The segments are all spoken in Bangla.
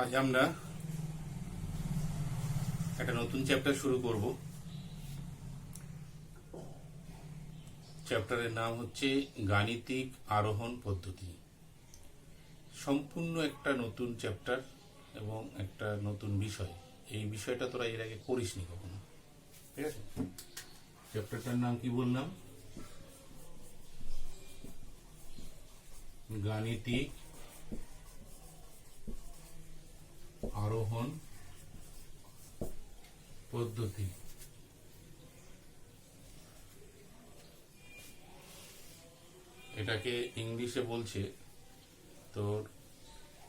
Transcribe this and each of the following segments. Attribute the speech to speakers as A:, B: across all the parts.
A: আজ আমরা একটা নতুন চ্যাপ্টার শুরু করব। চ্যাপ্টারের নাম হচ্ছে গাণিতিক আরোহণ পদ্ধতি। সম্পূর্ণ একটা নতুন চ্যাপ্টার এবং একটা নতুন বিষয়। এই বিষয়টা তোরা এর আগে করিসনি কখনো, ঠিক আছে? চ্যাপ্টারটার নাম কি বললাম? গাণিতিক আরোহণ পদ্ধতি। এটাকে ইংলিশে বলছে তোর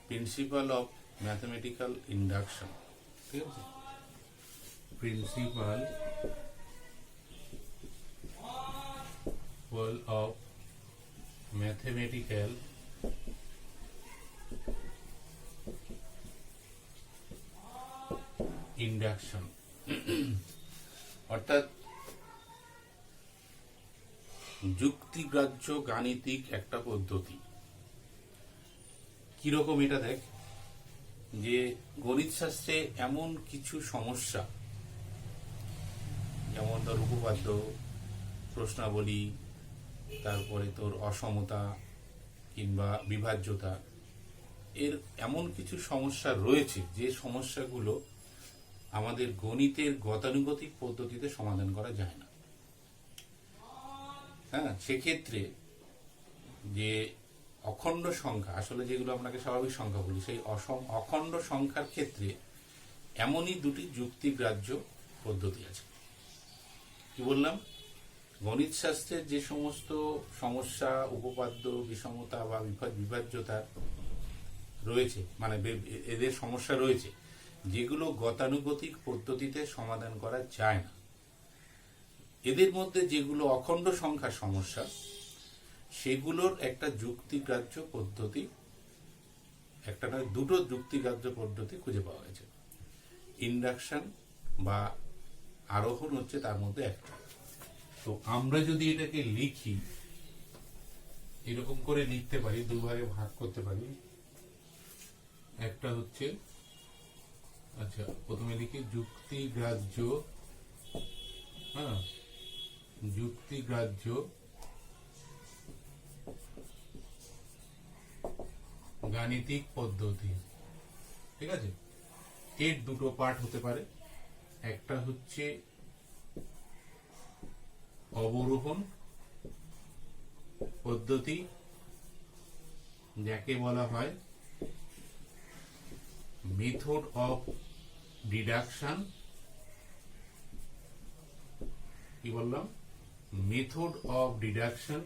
A: প্রিন্সিপাল অফ ম্যাথমেটিক্যাল ইন্ডাকশন, ঠিক আছে? প্রিন্সিপাল অফ ম্যাথমেটিক্যাল ইন্ডাকশন, অর্থাৎ যুক্তিগ্রাহ্য গাণিতিক একটা পদ্ধতি। কিরকম এটা দেখ, যে গণিত শাস্ত্রে এমন কিছু সমস্যা, যেমন ধর উপপাদ্য, প্রশ্নাবলী, তারপরে তোর অসমতা কিংবা বিভাজ্যতা, এর এমন কিছু সমস্যা রয়েছে যে সমস্যাগুলো আমাদের গণিতের গতানুগতিক পদ্ধতিতে সমাধান করা যায় না। হ্যাঁ, সেক্ষেত্রে যে অখণ্ড সংখ্যা, আসলে যেগুলো আপনাকে স্বাভাবিক সংখ্যা বলি, সেই অখণ্ড সংখ্যার ক্ষেত্রে এমনই দুটি যুক্তিগ্রাহ্য পদ্ধতি আছে। কি বললাম? গণিত শাস্ত্রের যে সমস্ত সমস্যা, উপপাদ্য, বিষমতা বা বিভাজ্যতা রয়েছে, মানে এদের সমস্যা রয়েছে যেগুলো গতানুগতিক পদ্ধতিতে সমাধান করা যায় না। এদের মধ্যে যেগুলো অখণ্ড সংখ্যার সমস্যা, সেগুলোর একটা যুক্তিগ্রাহ্য পদ্ধতি, একটা নয় দুটো যুক্তিগ্রাহ্য পদ্ধতি খুঁজে পাওয়া গেছে। ইন্ডাকশন বা আরোহণ হচ্ছে তার মধ্যে একটা। তো আমরা যদি এটাকে লিখি, এরকম করে লিখতে পারি, দুভাগে ভাগ করতে পারি। একটা হচ্ছে, আচ্ছা প্রথমে লিখি যুক্তিগ্রাহ্য, হ্যাঁ, যুক্তিগ্রাহ্য গাণিতিক পদ্ধতি, ঠিক আছে? এর দুটো পার্ট হতে পারে। একটা হচ্ছে অবরোহণ পদ্ধতি, যাকে বলা হয় মেথড অফ ডিডাকশন। কি বললাম? Method of deduction.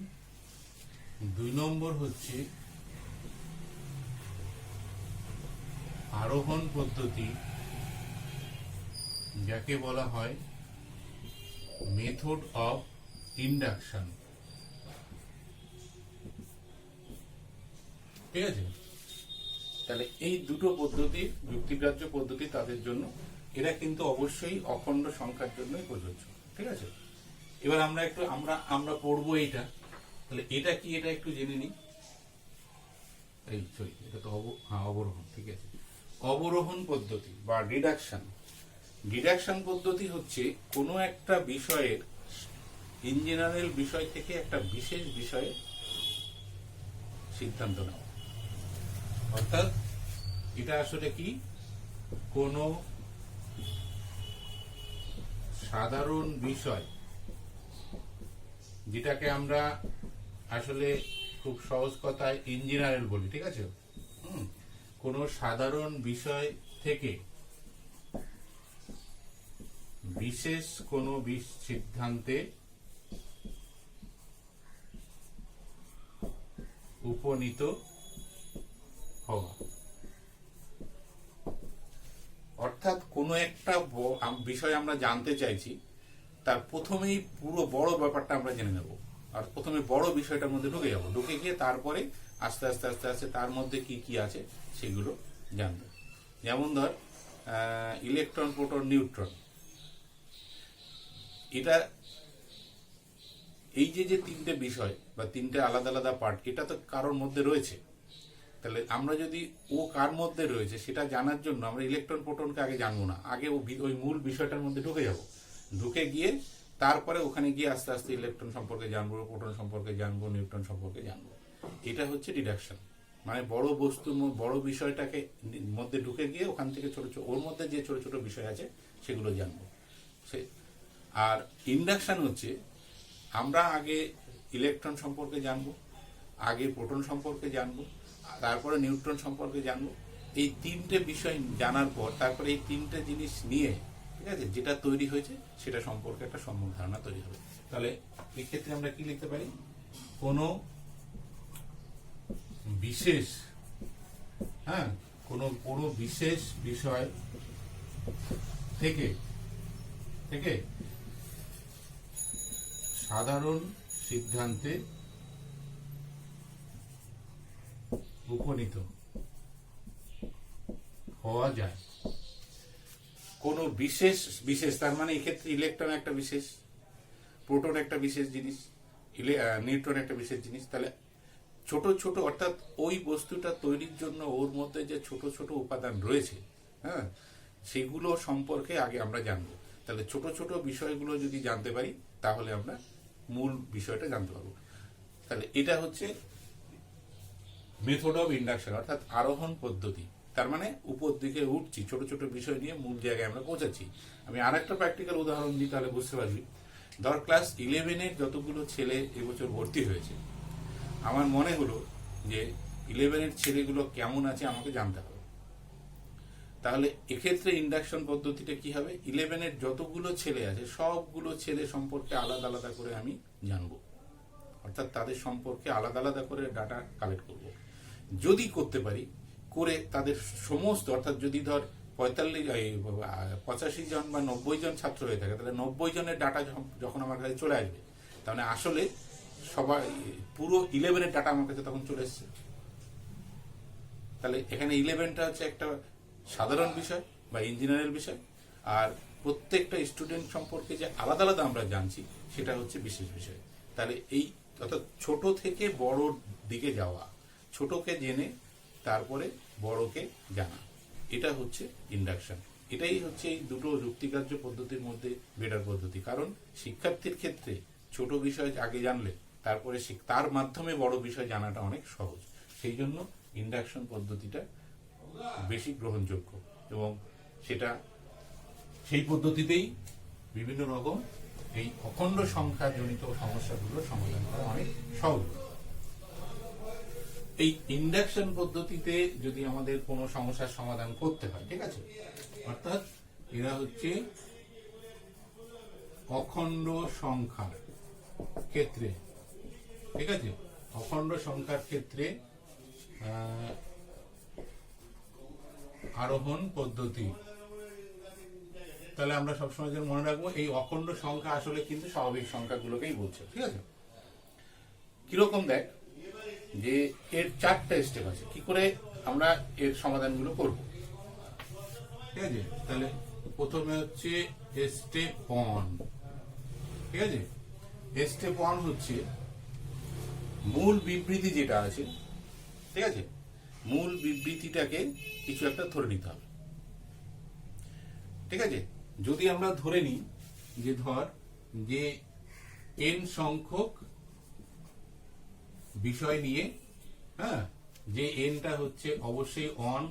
A: দুই নম্বর হচ্ছে আরোহণ পদ্ধতি, যাকে বলা হয় মেথড অফ ইন্ডাকশন, ঠিক আছে? তাহলে এই দুটো পদ্ধতি যুক্তিগ্রাহ্য পদ্ধতি তাদের জন্য, এরা কিন্তু অবশ্যই অখণ্ড সংখ্যার জন্যই প্রযোজ্য, ঠিক আছে? এবার আমরা পড়বো এইটা। তাহলে এটা কি, এটা একটু জেনে নিই। এই সরি, এটা তো অবরোহণ, ঠিক আছে? অবরোহণ পদ্ধতি বা ডিডাকশন। ডিডাকশন পদ্ধতি হচ্ছে কোনো একটা বিষয়ের, ইন জেনারেল বিষয় থেকে একটা বিশেষ বিষয়ে সিদ্ধান্ত নেওয়া। অর্থাৎ এটা আসলে কি, কোনো সাধারণ বিষয়, যেটাকে আমরা আসলে খুব সহজ কথায় ইন জেনারেল বলি, ঠিক আছে? কোনো সাধারণ বিষয় থেকে বিশেষ কোনো সিদ্ধান্তে উপনীত হওয়া। অর্থাৎ কোনো একটা বিষয় আমরা জানতে চাইছি, তার প্রথমেই পুরো বড় ব্যাপারটা আমরা জেনে নেব, আর প্রথমে বড় বিষয়টার মধ্যে ঢুকে যাবো, ঢুকে গিয়ে তারপরে আস্তে আস্তে আস্তে আস্তে তার মধ্যে কি কি আছে সেগুলো জানবো। যেমন ধর ইলেকট্রন, প্রোটন, নিউট্রন, এটা এই যে তিনটে বিষয় বা তিনটে আলাদা আলাদা পার্ট, এটা তো কারোর মধ্যে রয়েছে। তাহলে আমরা যদি ও কার মধ্যে রয়েছে সেটা জানার জন্য আমরা ইলেকট্রন প্রোটনকে আগে জানবো না, আগে ওই মূল বিষয়টার মধ্যে ঢুকে যাব, ঢুকে গিয়ে তারপরে ওখানে গিয়ে আস্তে আস্তে ইলেকট্রন সম্পর্কে জানবো, প্রোটন সম্পর্কে জানবো, নিউট্রন সম্পর্কে জানবো। এটা হচ্ছে ডিডাকশন, মানে বড় বস্তু বড় বিষয়টাকে মধ্যে ঢুকে গিয়ে ওখান থেকে ছোট ছোট ওর মধ্যে যে ছোট ছোট বিষয় আছে সেগুলো জানবো। আর ইন্ডাকশন হচ্ছে আমরা আগে ইলেকট্রন সম্পর্কে জানবো, আগে প্রোটন সম্পর্কে জানবো, তারপরে নিউট্রন সম্পর্কে জানবো। এই তিনটে বিষয় জানার পর তারপরে এই তিনটে জিনিস নিয়ে, ঠিক আছে, যেটা তৈরি হয়েছে সেটা সম্পর্কে একটা সম্যক ধারণা তৈরি হবে। তাহলে এই ক্ষেত্রে আমরা কি লিখতে পারি? কোনো বিশেষ, হ্যাঁ, কোনো বিশেষ বিষয় থেকে থেকে সাধারণ সিদ্ধান্তে উপনীত হওয়া যায়। কোনো বিশেষ বিশেষ তার মানে এক্ষেত্রে ইলেকট্রন একটা বিশেষ, প্রোটন একটা বিশেষ জিনিস, নিউট্রন একটা বিশেষ জিনিস। তাহলে ছোট ছোট অর্থাৎ ওই বস্তুটা তৈরির জন্য ওর মধ্যে যে ছোট ছোট উপাদান রয়েছে, হ্যাঁ, সেগুলো সম্পর্কে আগে আমরা জানবো। তাহলে ছোট ছোট বিষয়গুলো যদি জানতে পারি তাহলে আমরা মূল বিষয়টা জানতে পারবো। তাহলে এটা হচ্ছে মেথড অফ ইন্ডাকশন, অর্থাৎ আরোহণ পদ্ধতি। তার মানে উপর দিকে উঠছি, ছোট ছোট বিষয় নিয়ে মূল জায়গায় আমরা পৌঁছাচ্ছি। আমি আর একটা প্র্যাকটিক্যাল উদাহরণ দিই, তাহলে বুঝতে পারবি। ধর ক্লাস 11-এর যতগুলো ছেলে এবছর ভর্তি হয়েছে, আমার মনে হলো যে 11-এর ছেলেগুলো কেমন আছে আমাকে জানতে হবে। তাহলে এক্ষেত্রে ইন্ডাকশন পদ্ধতিটা কি হবে? 11-এর যতগুলো ছেলে আছে সবগুলো ছেলে সম্পর্কে আলাদা আলাদা করে আমি জানবো, অর্থাৎ তাদের সম্পর্কে আলাদা আলাদা করে ডাটা কালেক্ট করব। যদি করতে পারি, করে তাদের সমস্ত, অর্থাৎ যদি ধর 85 জন বা 90 জন ছাত্র হয়ে থাকে, তাহলে 90 জনের ডাটা যখন আমার কাছে চলে আসবে, তাহলে আসলে সবাই পুরো 11-এর ডাটা আমার কাছে তখন চলে এসছে। তাহলে এখানে 11টা হচ্ছে একটা সাধারণ বিষয় বা ইঞ্জিনিয়ারিং বিষয়, আর প্রত্যেকটা স্টুডেন্ট সম্পর্কে যে আলাদা আলাদা আমরা জানছি সেটা হচ্ছে বিশেষ বিষয়। তাহলে এই অর্থাৎ ছোট থেকে বড় দিকে যাওয়া, ছোটকে জেনে তারপরে বড়কে জানা, এটা হচ্ছে ইন্ডাকশন। এটাই হচ্ছে এই দুটো যুক্তিগ্রাহ্য পদ্ধতির মধ্যে বেটার পদ্ধতি। কারণ শিক্ষার্থীর ক্ষেত্রে ছোট বিষয় আগে জানলে তারপরে তার মাধ্যমে বড় বিষয় জানাটা অনেক সহজ। সেই জন্য ইন্ডাকশন পদ্ধতিটা বেশি গ্রহণযোগ্য, এবং সেটা সেই পদ্ধতিতেই বিভিন্ন রকম এই অখণ্ড সংখ্যা জনিত সমস্যাগুলো সমাধান করা অনেক সহজ। এই ইন্ডাকশন পদ্ধতিতে যদি আমাদের কোনো সমস্যার সমাধান করতে হয়, ঠিক আছে, অর্থাৎ এরা হচ্ছে অখণ্ড সংখ্যার ক্ষেত্রে, ঠিক আছে, অখণ্ড সংখ্যার ক্ষেত্রে আরোহণ পদ্ধতি। তাহলে আমরা সবসময় যেন মনে রাখবো এই অখণ্ড সংখ্যা আসলে কিন্তু স্বাভাবিক সংখ্যাগুলোকেই বলছে, ঠিক আছে। কিরকম দেখ, যে এর 4টা স্টেপ আছে, কি করে আমরা এর সমাধানগুলো করব, ঠিক আছে। তাহলে প্রথমে হচ্ছে স্টেপ 1, ঠিক আছে। স্টেপ 1 হচ্ছে মূল বিবৃতি যেটা আছে, ঠিক আছে, মূল বিবৃতিটাকে কিছু একটা ধরে নিতে হবে, ঠিক আছে। যদি আমরা ধরে নিই যে ধর যে n সংখ্যক বিষয় নিয়ে, হ্যাঁ, যে nটা হচ্ছে অবশ্যই on,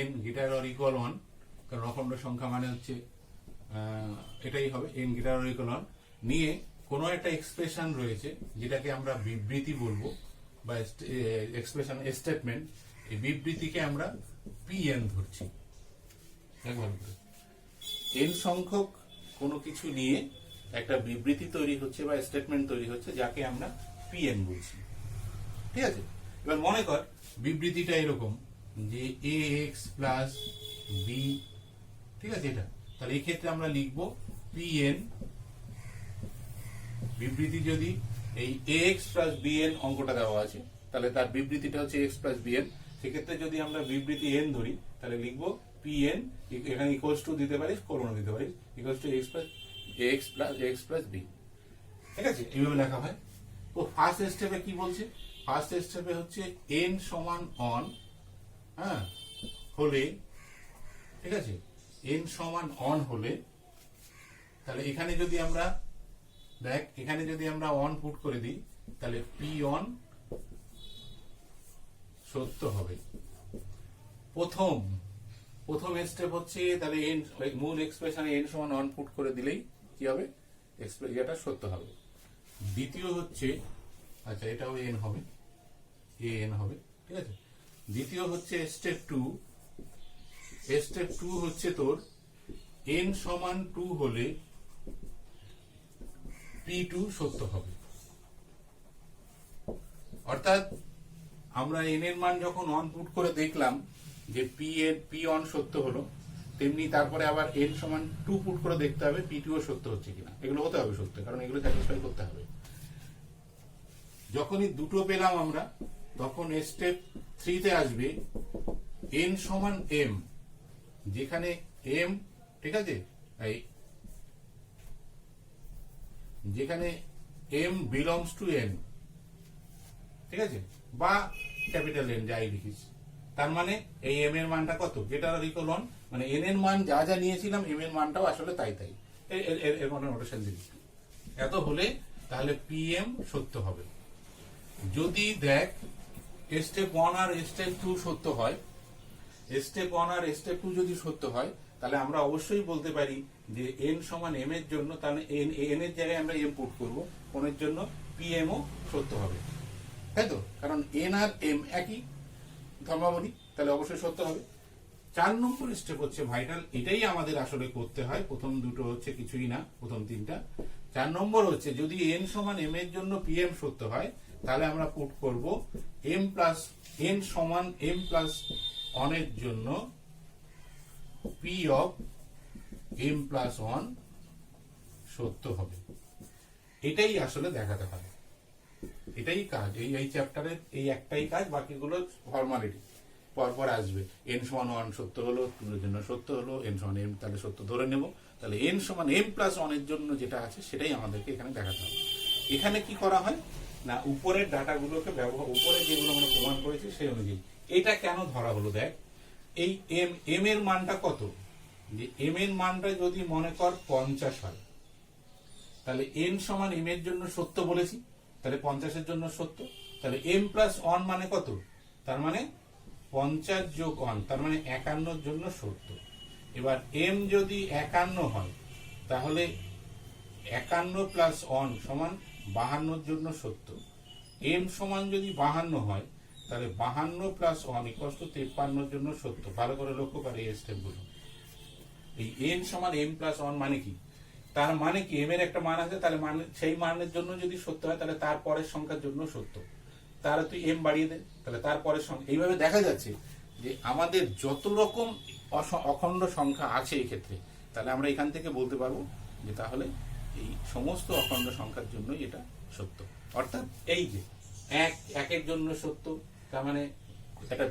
A: n greater or equal 1, কারণ অখণ্ড সংখ্যা মানে হচ্ছে এটাই হবে, n গ্রেটার অর ইকুয়াল 1 নিয়ে কোনো একটা এক্সপ্রেশন রয়েছে যেটাকে আমরা বিবৃতি বলবো বা এক্সপ্রেশন স্টেটমেন্ট। এই বিবৃতিকে আমরা pn ধরছি। n সংখ্যক কোনো কিছু নিয়ে একটা বিবৃতি তৈরি হচ্ছে বা স্টেটমেন্ট তৈরি হচ্ছে, যাকে আমরা pn বলছি, ঠিক আছে। এবার মনে কর বিবৃতিটা এরকম যে ax প্লাস b, ঠিক আছে, এটা। তাহলে এই ক্ষেত্রে আমরা লিখব pn। বিবৃতি যদি এই ax প্লাস bn অঙ্কটা দেওয়া আছে, তাহলে তার বিবৃতিটা হচ্ছে x প্লাস bn। সেক্ষেত্রে যদি আমরা বিবৃতি n ধরি, তাহলে লিখবো pn, এখানে ইকুয়ালস টু দিতে পারিস, কলমে দিতে পারিস, equals to x plus b, ঠিক আছে, এইভাবে লেখা হয়। তো ফার্স্ট স্টেপে কি বলছে? ফার্স্ট স্টেপে হচ্ছে n সমান অন হ্যাঁ হলে, ঠিক আছে, n সমান অন হলে, তাহলে এখানে যদি আমরা দেখ, এখানে যদি আমরা অন পুট করে দিই, তাহলে পি অন সত্য হবে। প্রথম স্টেপ হচ্ছে, তাহলে এন মূল এক্সপ্রেশনে এন সমান অন পুট করে দিলেই কি হবে, এটা সত্য হবে। দ্বিতীয় হচ্ছে, আচ্ছা এটাও এন হবে, এন হবে, ঠিক আছে। দ্বিতীয় হচ্ছে স্টেপ টু হচ্ছে তোর এন সমান 2 হলে P2 সত্য হবে। অর্থাৎ আমরা এন এর মান যখন অন পুট করে দেখলাম যে পি অন সত্য হলো, তেমনি তারপরে আবার এন সমান 2 পুট করে দেখতে হবে P2 ও সত্য হচ্ছে কিনা। এগুলো হতে হবে সত্য, কারণ এগুলো স্যাটিসফাই করতে হবে। যখনই দুটো পেলাম আমরা, তখন স্টেপ 3 তে আসবে এন সমান এম, যেখানে এম, ঠিক আছে, এই যেখানে এম বিলংস টু এন, ঠিক আছে, বা ক্যাপিটাল এন যাই লিখিস, তার মানে এই এম এর মানটা কত, গ্রেটার ইকুয়াল অন, মানে এন এর মান যা যা নিয়েছিলাম এম এর মানটাও আসলে তাই তাই, এর মানে নোটেশন দিবি। এত হলে তাহলে পি এম সত্য হবে। যদি দেখ স্টেপ 1 আর স্টেপ 2 সত্য হয়, স্টেপ 1 আর স্টেপ 2 যদি সত্য হয়, তাহলে আমরা অবশ্যই বলতে পারি যে এন সমান এম এর জন্য, তাহলে এন এর জায়গায় আমরা এম পুট করব, কোনের জন্য পি এম ও সত্য হবে, তাই তো, কারণ এন আর এম একই ধর্মাবলী, তাহলে অবশ্যই সত্য হবে। 4 নম্বর স্টেপ হচ্ছে ভাইটাল, এটাই আমাদের আসলে করতে হয়। প্রথম দুটো হচ্ছে কিছুই না, প্রথম তিনটা। 4 নম্বর হচ্ছে যদি এন সমান এম এর জন্য পি এম সত্য হয়, তাহলে আমরা পুট করব এন সমান এম প্লাস অন এর জন্য P of M plus one সত্য হবে। এটাই আসলে দেখাতে হবে, এটাই কাজ এই চ্যাপ্টারের, এই একটাই কাজ, বাকিগুলো ফর্মালিটি পরপর আসবে। এন সমান 1 সত্য হলো, 2 এর জন্য সত্য হলো, এন সমান এম তাহলে সত্য ধরে নেব, তাহলে এন সমান এম প্লাস 1 এর জন্য যেটা আছে সেটাই আমাদেরকে এখানে দেখাতে হবে। এখানে কি করা হয় না, উপরের ডাটাগুলোকে ব্যবহার, উপরে যেগুলো আমরা প্রমাণ করেছি সেই অনুযায়ী এটা কেন ধরা হলো, দেখ এই এম এর মানটা কত, যে এম এর মানটা যদি মনে কর 50 হয়, তাহলে এন সমান এম এর জন্য সত্য বলেছি, তাহলে 50 এর জন্য সত্য, তাহলে এম প্লাস 1 মানে কত, তার মানে 50 যোগ 1, তার মানে 51 এর জন্য সত্য। এবার এম যদি 51 হয়, তাহলে 51 প্লাস 1 সমান 52 এর জন্য সত্য। এম সমান যদি 52 হয়, তাহলে 52 প্লাস 1 ইকুয়াল টু 53 এর জন্য সত্য। ভালো করে লক্ষ্য করে এই স্টেপগুলো। এই এন সমান এম প্লাস 1 মানে কি, তার মানে কি এম এর একটা মান আছে, তাহলে সেই মানের জন্য যদি সত্য হয়, তাহলে তার পরের সংখ্যার জন্য সত্য, তাহলে তুই এম বাড়িয়ে দে, তাহলে তারপরের সংখ্যা। এইভাবে দেখা যাচ্ছে যে আমাদের যত রকম অখণ্ড সংখ্যা আছে এই ক্ষেত্রে, তাহলে আমরা এখান থেকে বলতে পারবো যে তাহলে এই সমস্ত অখণ্ড সংখ্যার জন্যই এটা সত্য। অর্থাৎ এই যে একের জন্য সত্য, তার মানে একটা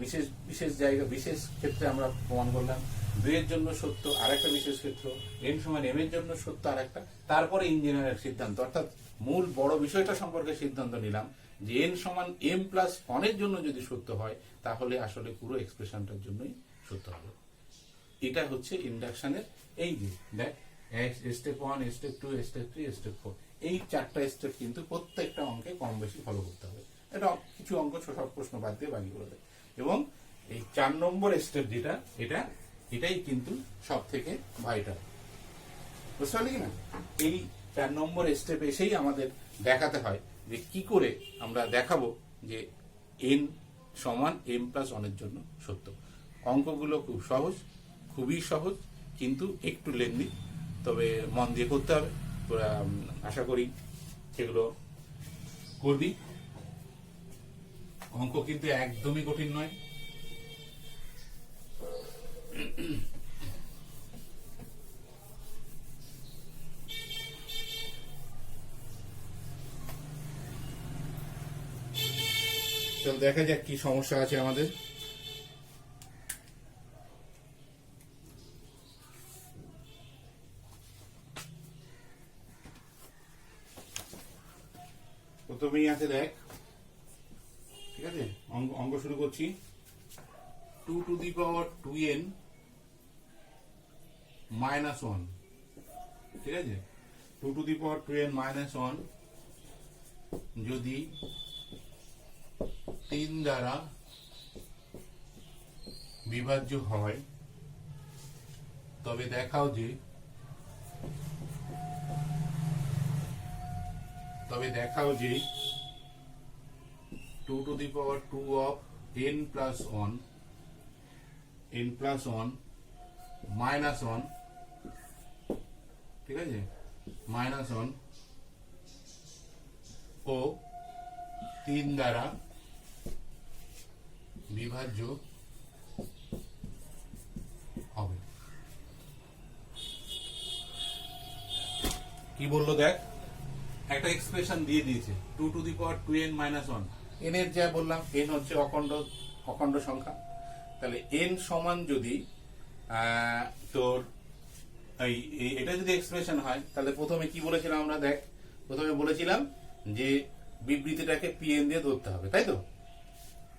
A: বিশেষ জায়গা, বিশেষ ক্ষেত্রে আমরা প্রমাণ করলাম। 2 এর জন্য সত্য আর একটা বিশেষ ক্ষেত্র, এন সমান এম এর জন্য সত্য আর একটা, তারপরে ইঞ্জিনিয়ারের সিদ্ধান্ত, অর্থাৎ মূল বড় বিষয়টা সম্পর্কে সিদ্ধান্ত নিলাম যে এন সমান এম প্লাস 1 এর জন্য যদি সত্য হয়, তাহলে আসলে পুরো এক্সপ্রেশনটার জন্যই সত্য হবে। এটা হচ্ছে ইন্ডাকশনের এই যে দেখ, স্টেপ 1, স্টেপ 2, স্টেপ 3, স্টেপ 4, এই 4টা স্টেপ কিন্তু প্রত্যেকটা অঙ্কে কম বেশি ফলো করতে হবে। এটা কিছু অঙ্ক সব প্রশ্ন বাদ দিয়ে বাকিগুলো দেয়। এবং এই 4 নম্বর স্টেপ যেটা, এটাই কিন্তু সব থেকে ভাইটাল, বুঝতে পারলি কিনা। এই 4 নম্বর স্টেপ এসেই আমাদের দেখাতে হয় যে কি করে আমরা দেখাবো যে এন সমান এম প্লাস 1 এর জন্য সত্য। অঙ্কগুলো খুব সহজ, খুবই সহজ, কিন্তু একটু লেন্দি, তবে মন দিয়ে করতে হবে। আশা করি সেগুলো করবি। অঙ্ক কিন্তু একদমই কঠিন নয়। চল দেখা যাক কি সমস্যা আছে আমাদের। প্রথমেই আছে দেখ, ঠিক আছে, অঙ্ক শুরু করছি। 2n মাইনাস 1, ঠিক আছে? 2n মাইনাস 1 যদি 3 দ্বারা বিভাজ্য হয় তবে দেখাও যে 2 of n plus 1 মাইনাস 1, ঠিক আছে, মাইনাস 1 ও 3 দ্বারা বিভাজ্য হবে। কি বললো দেখ, একটা এক্সপ্রেশন দিয়ে দিয়েছে 2n মাইনাস 1। n এর যা বললাম, n হচ্ছে অখণ্ড সংখ্যা। তাহলে n সমান যদি তোর এটা যদি এক্সপ্রেশন হয়, তাহলে প্রথমে কি বলেছিলাম আমরা, দেখ প্রথমে বলেছিলাম যে বিবৃতিটাকে pn দিয়ে ধরতে হবে, তাই তো?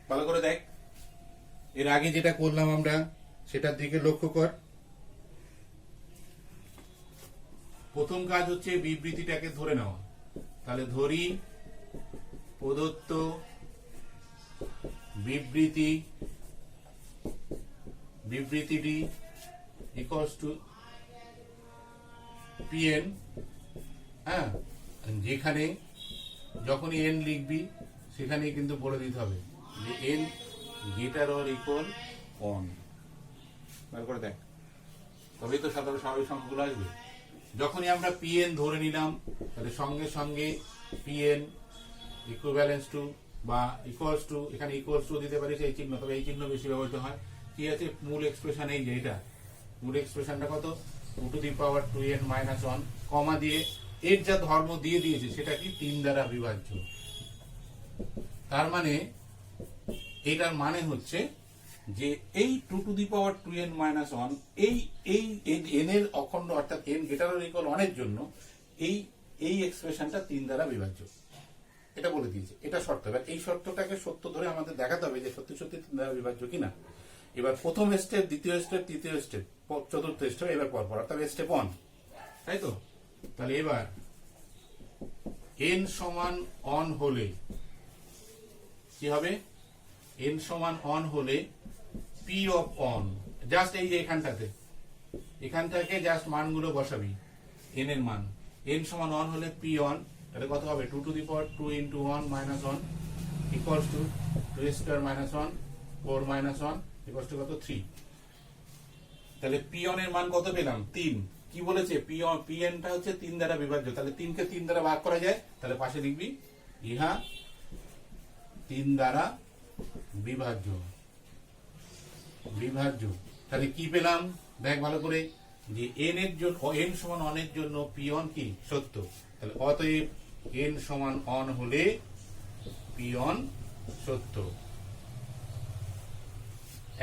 A: ভালো করে দেখ, এর আগে যেটা করলাম আমরা সেটার দিকে লক্ষ্য কর। প্রথম কাজ হচ্ছে বিবৃতিটাকে ধরে নেওয়া। তাহলে ধরি প্রদত্ত বিবৃতিটি ইকুয়ালস টু pn, হ্যাঁ, যেখানে যখনই n লিখবি সেখানে কিন্তু বলে দিতে হবে যে n গ্রেটার অর ইকুয়াল 1। ভালো করে দেখ, তবেই তো সাধারণ স্বাভাবিক সংখ্যাগুলো আসবে। যখনই আমরা pn ধরে নিলাম, তাহলে সঙ্গে সঙ্গে pn ইকুইভ্যালেন্স টু বা ইকুয়ালস টু, এখানে ইকুয়ালস টু দিতে পারিস এই চিহ্ন, তবে এই চিহ্ন বেশি ব্যবহৃত হয়। কি আছে মূল এক্সপ্রেশন, এই যে এটা মূল এক্সপ্রেশনটা কত, 2n মাইনাস 1 কমা দিয়ে এর যা ধর্ম দিয়ে দিয়েছে সেটা কি 3 দ্বারা বিভাজ্য। তার মানে এটার মানে হচ্ছে যে এই 2n মাইনাস 1 এই n এর অখণ্ড, অর্থাৎ n গ্রেটার অর ইকুয়াল 1 এর জন্য এই এক্সপ্রেশনটা 3 দ্বারা বিভাজ্য, এটা বলে দিয়েছে। এটা শর্ত। এবার এই শর্তটাকে সত্য ধরে আমাদের দেখাতে হবে যে সত্যি সত্যি 3 দ্বারা বিভাজ্য কিনা। এবার প্রথম স্টেপ, দ্বিতীয় স্টেপ, তৃতীয় স্টেপ, চতুর্থ স্টেপ, এবার পরপর, অর্থাৎ স্টেপ 1, তাই তো? তাহলে এবার n সমান 1 হলে কি হবে, n সমান 1 হলে p of 1, জাস্ট এই যে এখান থেকে জাস্ট মানগুলো বসাবি, n এর মান। n সমান 1 হলে p1, তাহলে কত হবে, 2 into 1 minus 1 equals to 2 square minus 1, 4 minus 1 equals to কত, 3। তাহলে p1 এর মান কত পেলাম, 3। কি বলেছে, pn টা হচ্ছে 3 দ্বারা বিভাজ্য। তাহলে 3 কে 3 দ্বারা ভাগ করা যায়, তাহলে পাশে লিখবি ইহা 3 দ্বারা বিভাজ্য। তাহলে কি পেলাম দেখ ভালো করে, যে n এর জন্য, n সমান 1 এর জন্য p1 কি সত্য। তাহলে অতএব n সমান 1 হলে p1 সত্য।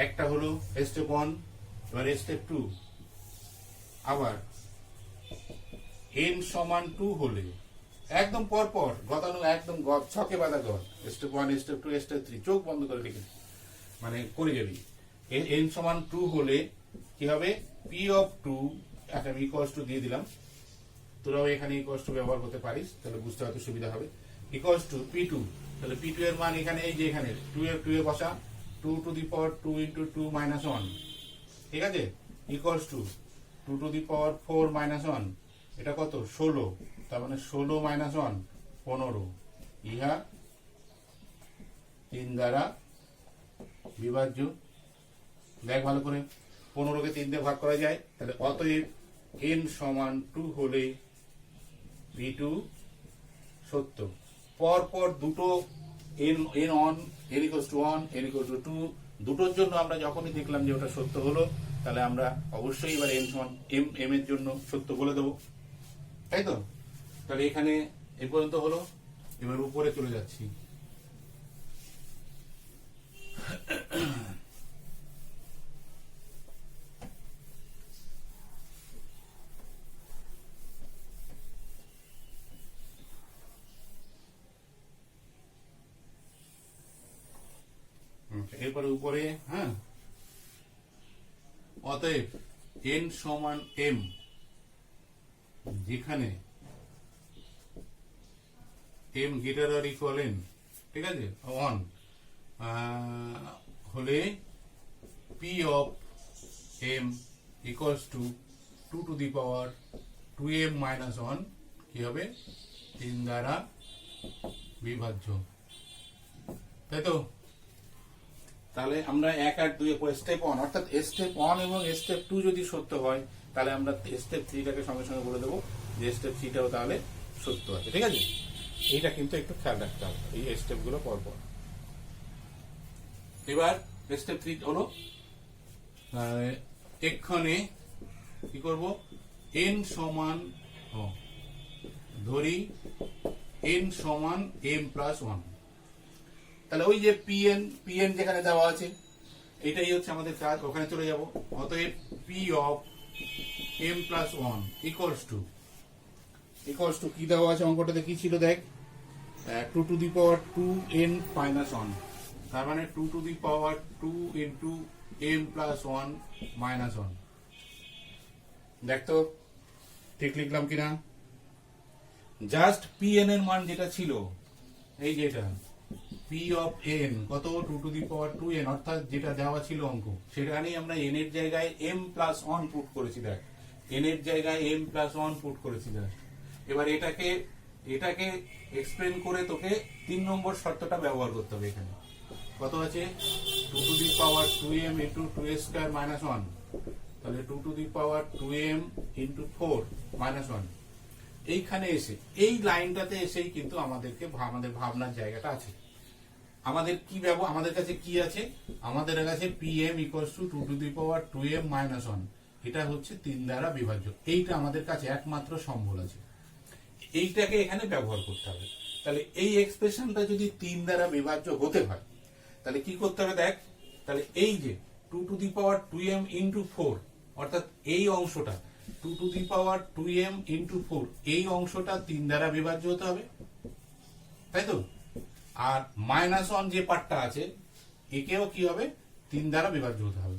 A: একটা হলো স্টেপ 1। এবার স্টেপ 2, আবার n সমান 2 হলে একদম পরপর গতানো, একদম ছকে বাঁধা ঘর, স্টেপ 1, স্টেপ 2, স্টেপ 3, চোখ বন্ধ করে লিখে মানে করে যাবি। n সমান 2 হলে কি হবে, p of 2, একটা ইকুয়ালস টু দিয়ে দিলাম, তোরাও এখানে ইকুয়ালস টু ব্যবহার করতে পারিস, তাহলে বুঝতে হয়তো সুবিধা হবে। ইকুয়ালস টু p2, তাহলে p2 এর মান এখানে, এই যে এখানে 2 এ বসা, 2 into 2 minus 1, ঠিক আছে, ইকুয়ালস টু 2 4 minus 1, এটা কত, 16। তার মানে 16 minus 1 15, ইহা 3 দ্বারা বিভাজ্য। দেখ ভালো করে, 15 কে 3 দিয়ে ভাগ করা যায়। তাহলে অতএব n সমান 2 হলে p2 সত্য। পরপর দুটো n on, n equals to 1, n equals to 2, দুটোর জন্য আমরা যখনই দেখলাম যে ওটা সত্য হলো, তাহলে আমরা অবশ্যই এবার n সমান m এর জন্য সত্য বলে দেবো, তাই তো? তাহলে এখানে এই পর্যন্ত হলো। এবার উপরে চলে যাচ্ছি। এরপরে উপরে, হ্যাঁ, অতএব n সমান m, যেখানে m greater or equal n, ঠিক আছে, 1 হলে p of m equals to 2 to the power 2m minus 1 কি হবে 3 দ্বারা বিভাজ্য, তাই তো? তাহলে আমরা 1 আর 2 স্টেপ 1 অর্থাৎ স্টেপ 1 এবং স্টেপ 2 যদি সত্য হয় তাহলে আমরা স্টেপ 3 টাকে সঙ্গে সঙ্গে বলে দেবো যে স্টেপ 3 টাও তাহলে সত্য আছে, ঠিক আছে? এইটা কিন্তু একটু খেয়াল রাখতে হবে এই স্টেপ গুলো পরপর। এবার স্টেপ 3 হলো এক্ষণে কি করব, n সমান ধরি n সমান m প্লাস 1, তাহলে ওই যে pn যেখানে দেওয়া আছে এটাই হচ্ছে আমাদের কাজ, ওখানে চলে যাব। অতএব p of m plus 1 equals two কি দেওয়া আছে অঙ্কটাতে কি ছিল দেখ, 2 to the power 2n minus 1, তার মানে 2 to the power 2 into m plus 1 minus 1। দেখ তো ঠিক লিখলাম কিনা? জাস্ট pn এর মান যেটা ছিল এই যেটা p অফ n কত 2 টু দি পাওয়ার 2n, অর্থাৎ যেটা দেওয়া ছিল অঙ্ক সেখানেই আমরা n এর জায়গায় m প্লাস 1 পুট করেছি। দেখ n এর জায়গায় m প্লাস 1 পুট করেছি। দেখ এবার এটাকে এক্সপ্লেন করে তোকে 3 নম্বর শর্তটা ব্যবহার করতে হবে। এখানে কত আছে 2 to the power 2m into 2a square minus 1, তাহলে 2 to the power 2m into 4 minus 1। এইখানে এসে এই লাইনটাতে এসেই কিন্তু আমাদের ভাবনার জায়গাটা আছে। আমাদের কাছে কি আছে, আমাদের কাছে pm equals to 2 to the power 2m minus 1, এটা হচ্ছে 3 দ্বারা বিভাজ্য। এইটা আমাদের কাছে একমাত্র সম্বল আছে, এইটাকে এখানে ব্যবহার করতে হবে। তাহলে এই এক্সপ্রেশনটা যদি 3 দ্বারা বিভাজ্য হতে হয় তাহলে কি করতে হবে দেখ, তাহলে এই যে 2 to the power 2m into 4, অর্থাৎ এই অংশটা 2 to the power 2m into 4, এই অংশটা 3 দ্বারা বিভাজ্য হতে হবে, তাই তো? আর মাইনাস 1 যে পার্টটা আছে একেও কি হবে 3 দ্বারা বিভাজ্য হতে হবে,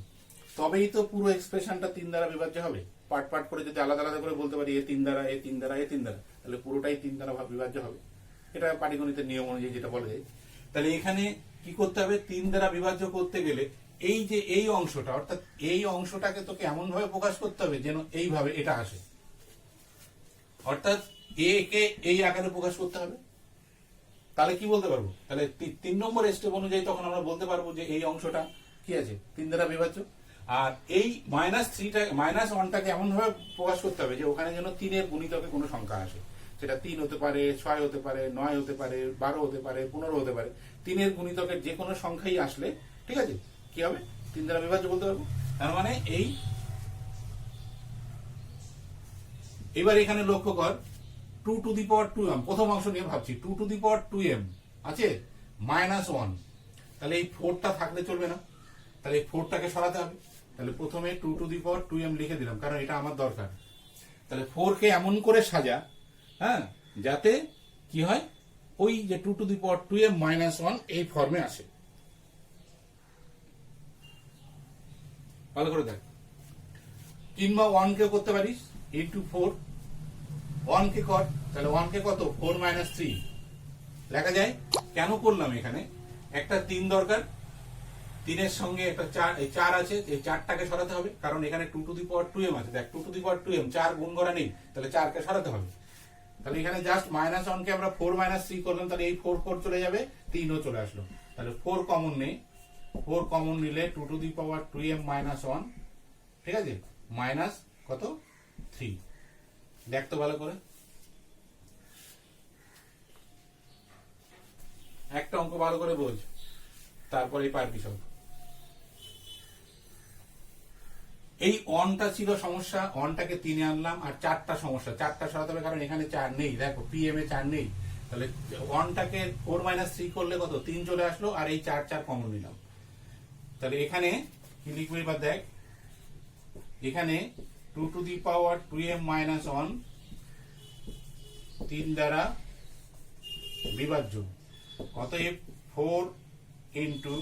A: তবেই তো পুরো এক্সপ্রেশনটা 3 দ্বারা বিভাজ্য হবে। পার্ট করে যদি আলাদা আলাদা করে বলতে পারি এ 3 দ্বারা এ 3 দ্বারা এ 3 দ্বারা, তাহলে পুরোটাই 3 দ্বারা বিভাজ্য হবে। এটা পাটিগণিতের নিয়ম অনুযায়ী যেটা বলা যায়। তাহলে এখানে কি করতে হবে, 3 দ্বারা বিভাজ্য করতে গেলে এই যে এই অংশটা, অর্থাৎ এই অংশটাকে তোকে এমন ভাবে প্রকাশ করতে হবে যেন এইভাবে এটা আসে, অর্থাৎ এ কে এই আকারে প্রকাশ করতে হবে। তাহলে কি বলতে পারবো, তাহলে 3 নম্বর স্টেপ অনুযায়ী তখন আমরা বলতে পারবো যে এই অংশটা কি আছে 3 দ্বারা বিভাজ্য। আর এই মাইনাস 1টাকে এমন ভাবে প্রকাশ করতে হবে যে ওখানে যেন 3 এর গুণিতকে কোনো সংখ্যা আসে, সেটা 3 হতে পারে, 6 হতে পারে, 9 হতে পারে, 12 হতে পারে, 15 হতে পারে। 3 এর গুণিতকের যে কোনো সংখ্যাই আসলে ঠিক আছে কি হবে 3 দ্বারা বিভাজ্য বলতে পারবো। তার মানে এবার এখানে লক্ষ্য কর 2 টু দি পাওয়ার 2m, প্রথম অংশ নিয়ে ভাবছি, 2 টু দি পাওয়ার 2m আছে মাইনাস 1, তাহলে এই 4টা থাকলে চলবে না, তাহলে এই 4টাকে সরাতে হবে। তাহলে প্রথমে 2 টু দি পাওয়ার 2m লিখে দিলাম কারণ এটা আমার দরকার। তাহলে 4 কে এমন করে সাজা হ্যাঁ যাতে কি হয় ওই যে 2 to the power 2m minus 1 এই ফর্মে আসে। ভালো করে দেখ, কিংবা 1 কে করতে পারিস ইন্টু 4, 1 কে কর, তাহলে 1 কে কত 4 মাইনাস 3 লেখা যায়। কেন করলাম, এখানে একটা 3 দরকার, 3 এর সঙ্গে একটা 4 আছে, এই 4টাকে সরাতে হবে কারণ এখানে 2 টু দি পাওয়ার 2m আছে। দেখ 2 টু দি পাওয়ার 2m 4 গুণ করা নেই, তাহলে 4 কে সরাতে হবে। তাহলে এখানে জাস্ট মাইনাস 1 কে আমরা 4 মাইনাস 3 করলাম, তাহলে এই 4 চলে যাবে, 3ও চলে আসলো। তাহলে 4 কমন নেই, 4 কমন নিলে 2 to the power 2m minus 1 ঠিক আছে মাইনাস কত 3। দেখ তো ভালো করে, একটা অঙ্ক ভালো করে বোঝ, তারপরে পারবি সব। এই অনটা ছিল সমস্যা, অনটাকে 3-এ আনলাম, আর 4টা সমস্যা, 4টা সরাতে হবে কারণ এখানে 4 নেই। দেখো pm এ 4 নেই, তাহলে অনটাকে 4 মাইনাস 3 করলে কত 3 চলে আসলো, আর এই 4 কমন নিলাম। তাহলে এখানে কি লিখবো এবার দেখ, এখানে 2 to the power 2m minus 1 3 দ্বারা বিভাজ্য, অতএব 4 into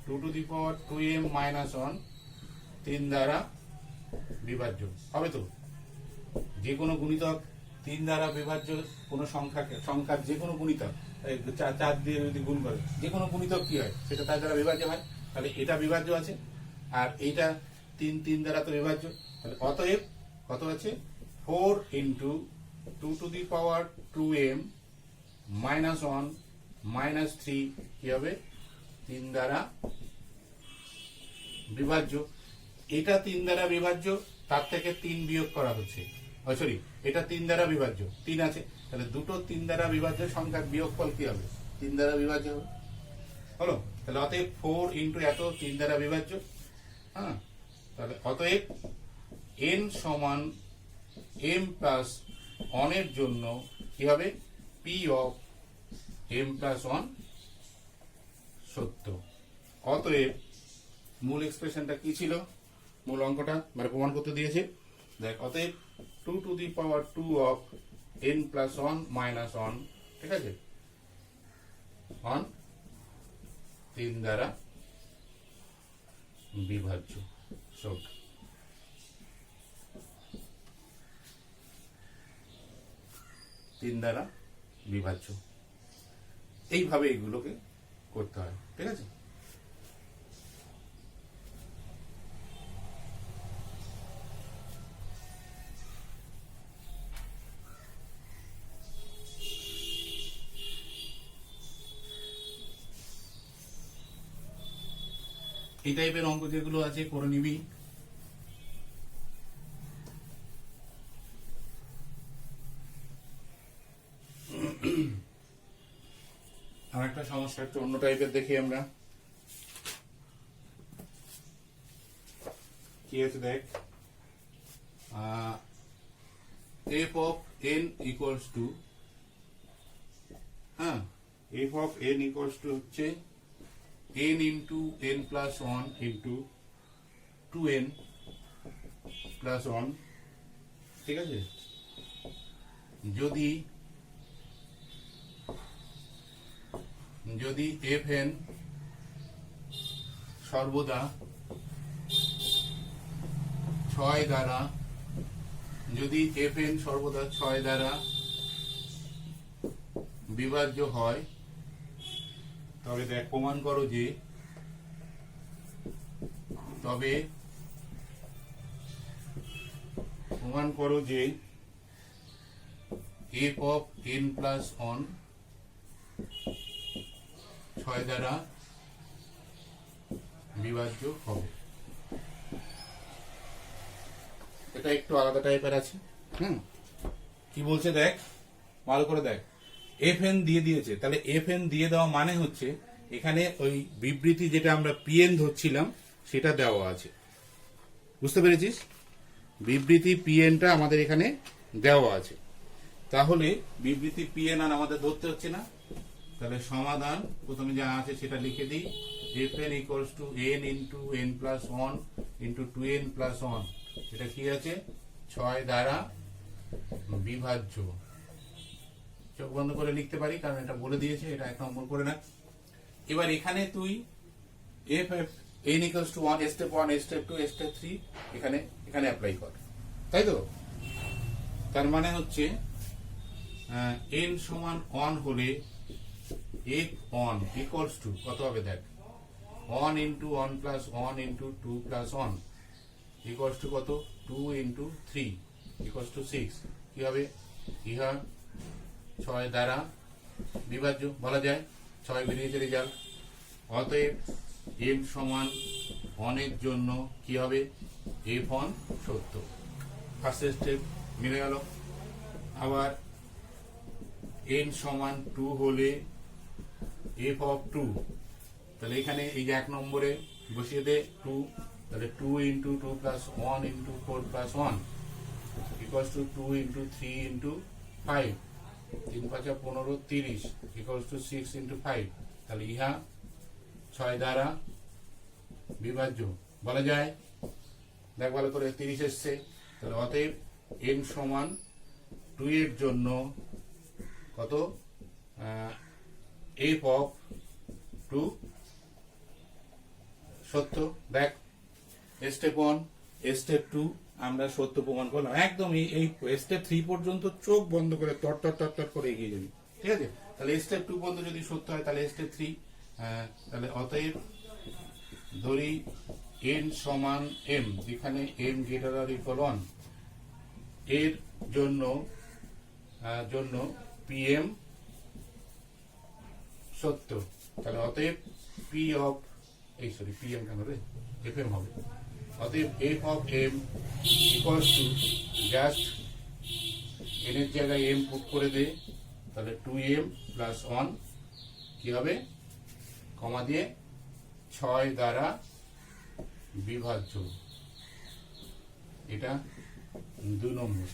A: 2 to the power 2m minus 1 3 দ্বারা বিভাজ্য হবে তো। যে কোনো গুণিতক 3 দ্বারা বিভাজ্য কোনো সংখ্যার যে কোনো গুণিতক 4 দিয়ে যদি গুণ করে যে কোনো গুণিতক কি হয় সেটা তার দ্বারা বিভাজ্য হয়। তাহলে এটা বিভাজ্য আছে, আর এইটা 3 দ্বারা তো বিভাজ্য। তাহলে অতএব কত আছে 4 into 2 to the power 2m minus 1 minus 3 কি হবে 3 দ্বারা বিভাজ্য। এটা 3 দ্বারা বিভাজ্য, তার থেকে 3 বিয়োগ করা হচ্ছে, সরি এটা 3 দ্বারা বিভাজ্য 3 আছে, তাহলে দুটো 3 দ্বারা বিভাজ্য সংখ্যার বিয়োগফল কি হবে 3 দ্বারা বিভাজ্য হবে। হলো, তাহলে অতএব 4 ইন্টু এত 3 দ্বারা বিভাজ্য। হ্যাঁ, তাহলে অতএব n সমান m প্লাস 1 এর জন্য কি হবে p অফ m প্লাস 1 সত্য। অতএব মূল এক্সপ্রেশনটা কি ছিল, মূল অঙ্কটা মানে প্রমাণ করতে দিয়েছে। দেখ, অতএব 2 to the power 2 of n plus 1 minus 1, ঠিক আছে, 1 3 দ্বারা বিভাজ্য সত্য। তিন দ্বারা বিভাজ্য, এইভাবে এগুলোকে করতে হয়, ঠিক আছে। এই টাইপের অঙ্ক যেগুলো আছে করে নিবি। আর একটা সমস্যা একটু অন্য টাইপের দেখি আমরা, কি আছে দেখ, f of n equals to, হ্যাঁ, f of n equals to হচ্ছে n into n plus 1 into 2n plus 1, ঠিক আছে। যদি fn সর্বদা 6 দ্বারা, যদি fn সর্বদা 6 দ্বারা বিভাজ্য হয়, তবে দেখ প্রমাণ করো যে, f of n plus 1 6 দ্বারা বিভাজ্য হবে। এটা একটু আলাদা টাইপের আছে। কি বলছে দেখ, ভালো করে দেখ, fn দিয়ে দিয়েছে, তাহলে fn দিয়ে দেওয়া মানে হচ্ছে এখানে ওই বিবৃতি যেটা আমরা pn ধরছিলাম সেটা দেওয়া আছে, বুঝতে পেরেছিস? বিবৃতি pnটা আমাদের এখানে দেওয়া আছে, তাহলে বিবৃতি pn আর আমাদের ধরতে হচ্ছে না। তাহলে সমাধান প্রথমে যা আছে সেটা লিখে দিই, fn equals to n into n plus 1 into 2n plus 1, এটা কি আছে 6 দ্বারা বিভাজ্য। চোখ বন্ধ করে লিখতে পারি কারণ এটা বলে দিয়েছে, এটা 1 নম্বর করে না। এবার এখানে তুই f n equals to 1 step 1 step 2 step 3 এখানে অ্যাপ্লাই কর, তাই তো। তার মানে হচ্ছে n সমান 1 হলে f on equals to কত হবে দেখ, 1 into 1 plus 1 into 2 plus 1 equals to কত, 2 into 3 equals to 6, কি হবে, ইহা 6 দ্বারা বিভাজ্য বলা যায়, 6 বেরিয়েছে রেজাল্ট। অতএব m সমান 1 এর জন্য কি হবে, f on সত্য। ফার্স্ট স্টেপ মিলে গেল। আবার n সমান 2 হলে f of 2, তাহলে এখানে এই যে 1 নম্বরে বসিয়ে দে 2, তাহলে 2 into 2 plus 1 into 4 plus 1 equals to 2 into 3 into 5, 3 5 15 30 equals to 6 into 5, তাহলে ইহা 6 দ্বারা বিভাজ্য বলা যায়। দেখ ভালো করে 30 এসছে, তাহলে অতএব n সমান 2 এর জন্য কত, f of 2 সত্য। দেখ স্টেপ 1, স্টেপ 2 আমরা সত্য প্রমাণ করলাম। একদম এই স্টেপ 3 পর্যন্ত চোখ বন্ধ করে তট করে এগিয়ে যাবি, ঠিক আছে? তাহলে স্টেপ 2 পর্যন্ত যদি সত্য হয় তাহলে স্টেপ 3, তাহলে অতএব ধরি n সমান m, যেখানে m গ্রেটার অর ইকুয়াল 1 এর জন্য pm সত্য। তাহলে অতএব pm কেন রে, fm হবে। অতএব f of m equals to just n এর জায়গায় m পুট করে দে, তাহলে 2m প্লাস 1 কি হবে, কমা দিয়ে 6 দ্বারা বিভাজ্য। এটা 2 নম্বর।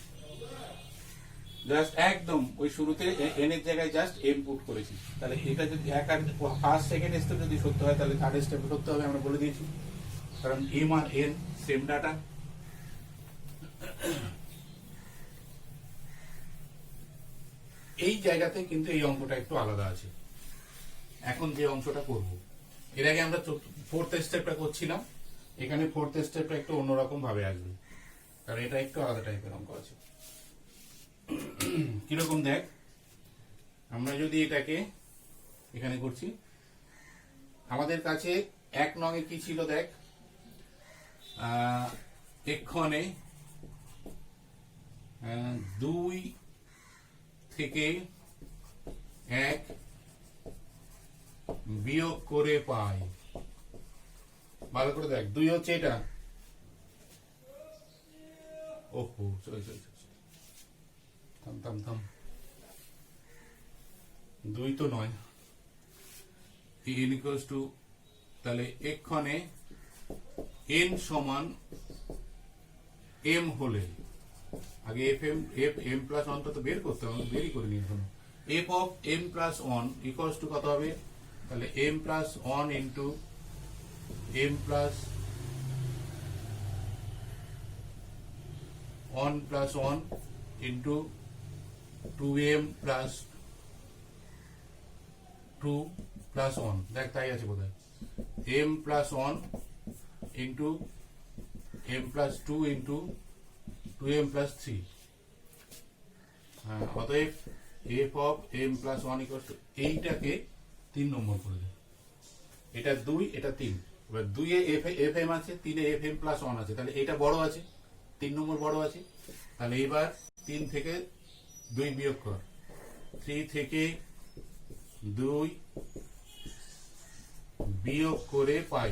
A: জাস্ট একদম ওই শুরুতে n এর জায়গায় জাস্ট m পুট করেছি। তাহলে এটা যদি ফার্স্ট সেকেন্ড স্টেপ যদি সত্য হয় তাহলে থার্ড স্টেপ সত্য হবে, আমরা বলে দিয়েছি, কারণ m আর n সেম ডাটা। এই জায়গাতে কিন্তু এই অঙ্কটা একটু আলাদা আছে। এখন যে অংশটা করব, এর আগে আমরা ফোর্থ স্টেপটা করছিলাম, এখানে ফোর্থ স্টেপটা একটু অন্যরকম ভাবে আসবে, কারণ এটা একটু আলাদা টাইপের অঙ্ক আছে। কিরকম দেখ, আমরা যদি এটাকে এখানে করছি, আমাদের কাছে 1 নঙে কি ছিল দেখ, এক্ষণে 2 থেকে 1 বিয়োগ করে পাই। ভালো করে দেখ, 2 হচ্ছে এটা, ওহো থাম 2 তো নয়, n ইকুয়ালস টু, তাহলে এক্ষণে n সমান m হলে, আগে m প্লাস 1টা তো বের করতে হবে, বেরই করে নিই এখন। f of m plus 1 equals two কত হবে, তাহলে m plus 1 into m plus 1 plus 1 into 2m plus 2 plus 1, দেখ তাই আছে বোধহয়, m plus 1 into m plus 2 into 2m plus 3। অতএব f of m plus 1 equal to, এইটাকে 3 নম্বর করে দেয়। এটা 2, এটা 3। এবার 2 এ fm আছে, 3 এ fm প্লাস 1 আছে, তাহলে এটা বড় আছে, 3 নম্বর বড় আছে। তাহলে এবার 3 থেকে 2 বিয়োগ কর, 3 থেকে 2 বিয়োগ করে পাই।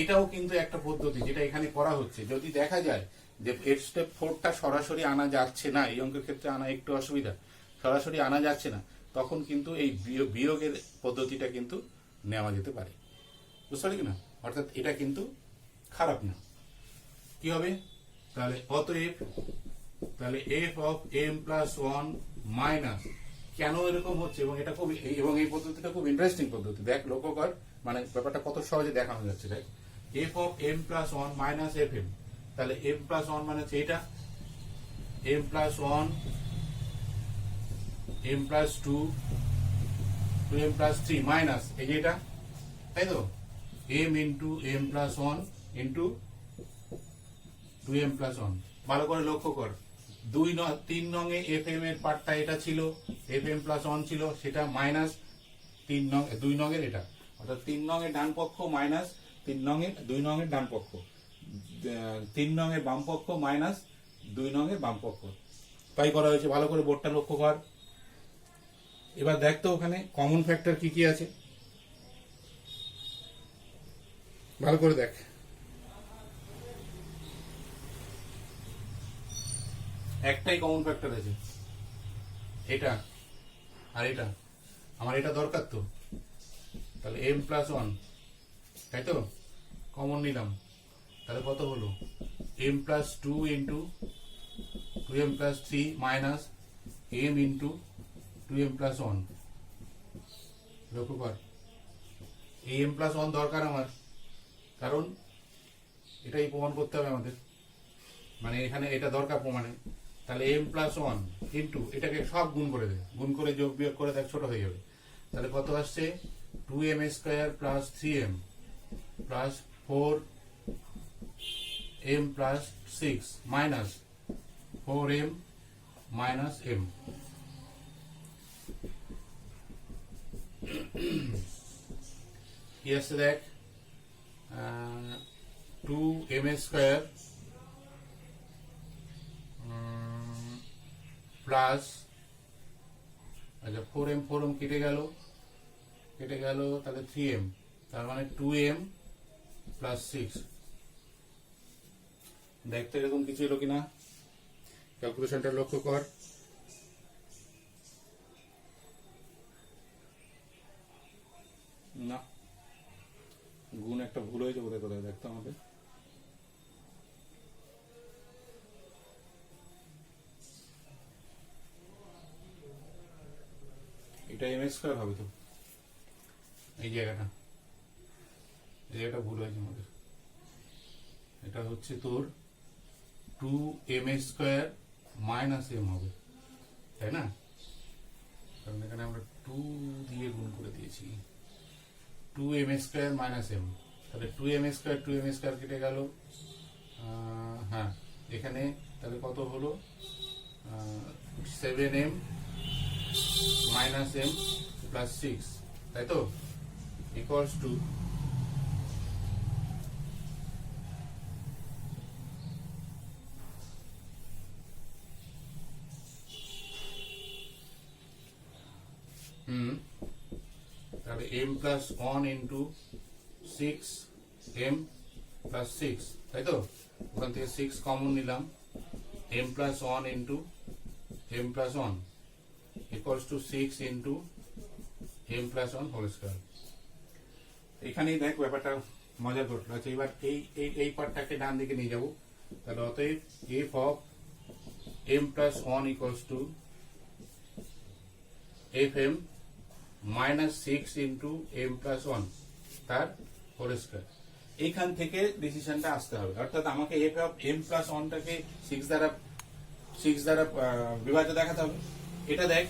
A: এটাও কিন্তু একটা পদ্ধতি যেটা এখানে করা হচ্ছে। যদি দেখা যায় যে স্টেপ 4টা সরাসরি আনা যাচ্ছে না, এই অঙ্কের ক্ষেত্রে আনা একটু অসুবিধা, সরাসরি আনা যাচ্ছে না, তখন কিন্তু এই বিয়োগের পদ্ধতিটা কিন্তু নেওয়া যেতে পারে, বুঝতে পারলি কিনা? অর্থাৎ এটা কিন্তু খারাপ না। কি হবে তাহলে, অতএব তাহলে f of m plus 1 minus, কেন এরকম হচ্ছে, এবং এটা খুব, এবং এই পদ্ধতিটা খুব ইন্টারেস্টিং পদ্ধতি। দেখ লক্ষ্য কর, মানে ব্যাপারটা কত সহজে দেখানো যাচ্ছে। দেখ f of m plus 1 minus fm, তাহলে m প্লাস 1 মানে হচ্ছে এটা, m plus 1 m plus 2 2m plus 3 minus এই যে এটা, তাই তো, m into m plus 1 into 2m plus 1। ভালো করে লক্ষ্য কর, 3 নঙে fm এর পার্টটা এটা ছিল, fm প্লাস 1 ছিল, সেটা মাইনাস 2 নঙের এটা, অর্থাৎ 3 নঙের ডান পক্ষ মাইনাস 2 নঙের ডান পক্ষ, 3 নঙের বাম পক্ষ মাইনাস 2 নঙের বাম পক্ষ, তাই করা হয়েছে। ভালো করে বোর্ডটা লক্ষ্য কর। এবার দেখ তো ওখানে কমন ফ্যাক্টর কি কি আছে, ভালো করে দেখ। একটাই কমন ফ্যাক্টর আছে, এটা আর এটা, আমার এটা দরকার তো, তাহলে m প্লাস 1, তাই তো, কমন নিলাম, তাহলে কত হলো, m plus 2 into 2m plus 3 minus m into 2m plus 1। লক্ষ্য কর, এই m প্লাস 1 দরকার আমার, কারণ এটাই প্রমাণ করতে হবে আমাদের, মানে এখানে এটা দরকার প্রমাণে। তাহলে m প্লাস 1 ইন্টু, এটাকে সব গুণ করে দেয়, গুণ করে যোগ বিয়োগ করে দেখ ছোট হয়ে যাবে। তাহলে কত আসছে, 2m square plus 3m plus 4 m plus 6 minus 4m minus m. কি আসছে দেখ, 2m স্কোয়ার প্লাস, আচ্ছা 4m কেটে গেল, তাহলে 3m, তার মানে 2m প্লাস 6। দেখতে এরকম কিছু এলো কিনা, ক্যালকুলেশনটা লক্ষ্য কর। না, গুণ একটা ভুল হয়েছে কোথায় কোথায় দেখতে আমাদের। এটা এম স্কোয়ার হবে তো, এই জায়গাটা ভুল হয়েছে আমাদের। এটা হচ্ছে তোর 2m স্কোয়ার মাইনাস m হবে, তাই না? কারণ এখানে আমরা 2 দিয়ে গুণ করে দিয়েছি, 2m স্কোয়ার মাইনাস m, তাহলে 2m স্কোয়ার কেটে গেল। হ্যাঁ, এখানে তাহলে কত হলো, 7m মাইনাস m প্লাস 6, তাই তো, ইকুয়ালস টু তাহলে m plus 1 into 6m plus 6, তাই তো, ওখান থেকে 6 কমন নিলাম, m plus 1 into m plus 1 equals to 6 into m plus 1 whole square. এখানেই দেখ ব্যাপারটা মজা ঘটলো। আচ্ছা, এবার এই পার্টটাকে ডান দিকে নিয়ে যাবো, তাহলে অতএব f of m plus 1 equals two fm minus 6 into m plus 1 তার হোল স্কয়ার। এইখান থেকে ডিসিশনটা আসতে হবে, অর্থাৎ আমাকে f অফ m প্লাস 1টাকে 6 দ্বারা বিভাজ্য দেখাতে হবে। এটা দেখ,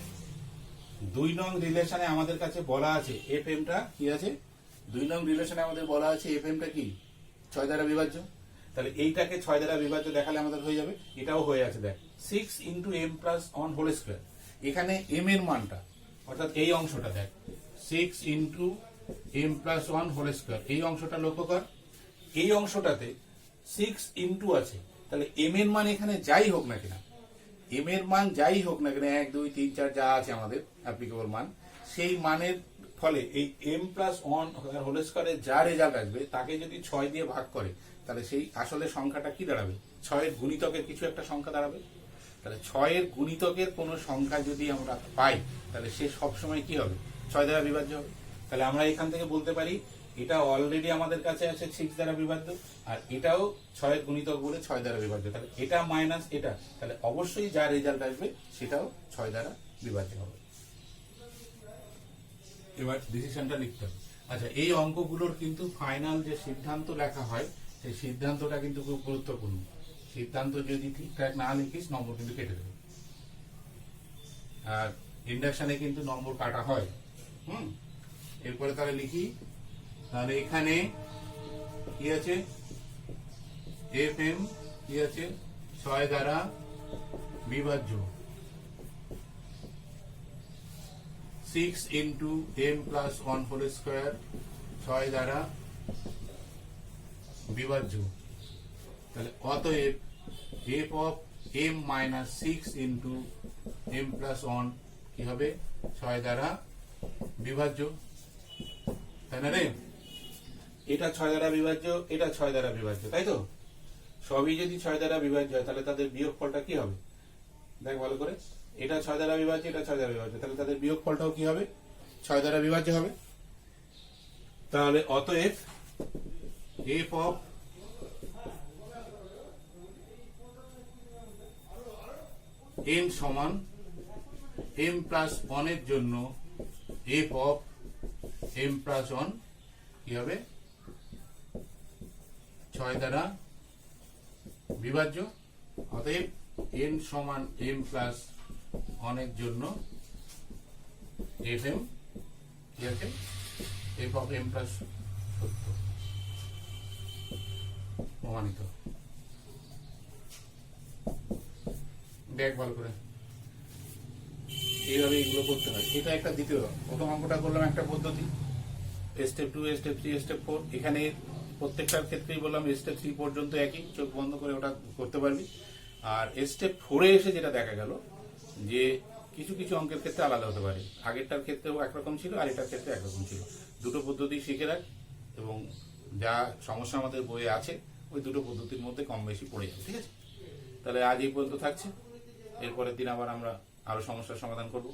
A: 2 নং রিলেশনে আমাদের কাছে বলা আছে fm টা কি আছে, 2 নং রিলেশনে আমাদের বলা আছে fm টা কি 6 দ্বারা বিভাজ্য। তাহলে এইটাকে 6 দ্বারা বিভাজ্য দেখালে আমাদের হয়ে যাবে, এটাও হয়ে আছে দেখ, 6 into m plus 1 whole square. এখানে m এর মানটা, অর্থাৎ এই অংশটা দেখ, 6 into m plus 1 whole square, এই অংশটা লক্ষ্য কর। এই অংশটাতে 6 ইন্টু আছে, তাহলে m এর মান এখানে যাই হোক না কেন, m এর মান যাই হোক না কেন, 1 2 3 4 যা আছে আমাদের অ্যাপ্লিকেবল মান, সেই মানের ফলে এই m প্লাস 1 হোল স্কয়ারের যা রেজাল্ট আসবে তাকে যদি 6 দিয়ে ভাগ করে, তাহলে সেই আসলে সংখ্যাটা কি দাঁড়াবে, 6 এর গুণিতকের কিছু একটা সংখ্যা দাঁড়াবে। তাহলে 6 এর গুণিতকের কোনো সংখ্যা যদি আমরা পাই, তাহলে সে সবসময় কি হবে, 6 দ্বারা বিভাজ্য হবে। তাহলে আমরা এখান থেকে বলতে পারি এটা অলরেডি আমাদের কাছে আছে 6 দ্বারা বিভাজ্য, আর এটাও 6 এর গুণিতক বলে 6 দ্বারা বিভাজ্য। তাহলে এটা মাইনাস এটা, তাহলে অবশ্যই যা রেজাল্ট আসবে সেটাও 6 দ্বারা বিভাজ্য হবে। এবার ডিসিশনটা লিখতে হবে। আচ্ছা, এই অঙ্কগুলোর কিন্তু ফাইনাল যে সিদ্ধান্ত লেখা হয়, সেই সিদ্ধান্তটা কিন্তু খুব গুরুত্বপূর্ণ। সিদ্ধান্ত যদি ঠিকঠাক না লিখিস, নম্বর কিন্তু কেটে দেবে। আর ইন্ডাকশনে কিন্তু নম্বর কাটা হয়। এরপরে তাহলে লিখি, তাহলে এখানে কি আছে, fm কি আছে, 6 দ্বারা বিভাজ্য, 6 into m plus 1 whole square, 6 দ্বারা বিভাজ্য। তাহলে অতএব f of m minus 6 into m plus 1 কি হবে, 6 দ্বারা বিভাজ্য, তাই না রে? এটা 6 দ্বারা বিভাজ্য, এটা 6 দ্বারা বিভাজ্য, তাই তো? সবই যদি 6 দ্বারা বিভাজ্য হয়, তাহলে তাদের বিয়োগফলটা কি হবে দেখ ভালো করে। এটা 6 দ্বারা বিভাজ্য, এটা 6 দ্বারা বিভাজ্য, তাহলে তাদের বিয়োগফলটাও কি হবে, 6 দ্বারা বিভাজ্য হবে। তাহলে অতএব f অফ m সমান m প্লাস 1 এর জন্য f অফ m প্লাস 1 কি হবে, 6 দ্বারা বিভাজ্য। অতএব n সমান m প্লাস 1 এর জন্য fm কি আছে, f অফ m প্লাস 70 প্রমাণিত। দেখ ভালো করে, এইভাবে এগুলো করতে হয়। এটা একটা দ্বিতীয়, প্রথম অঙ্কটা করলাম একটা পদ্ধতি, স্টেপ 2, স্টেপ 3, স্টেপ 4। এখানে প্রত্যেকটার ক্ষেত্রেই বললাম স্টেপ 3 পর্যন্ত একই, চোখ বন্ধ করে ওটা করতে পারবি। আর স্টেপ 4 এসে যেটা দেখা গেল যে কিছু কিছু অঙ্কের ক্ষেত্রে আলাদা হতে পারে, আগেরটার ক্ষেত্রেও একরকম ছিল আর এটার ক্ষেত্রে একরকম ছিল। দুটো পদ্ধতি শিখে রাখ, এবং যা সমস্যা আমাদের বইয়ে আছে ওই দুটো পদ্ধতির মধ্যে কম বেশি পড়ে যাবে, ঠিক আছে? তাহলে আজ এই পর্যন্ত থাকছে, এরপরের দিন আবার আমরা আরো সমস্যার সমাধান করব।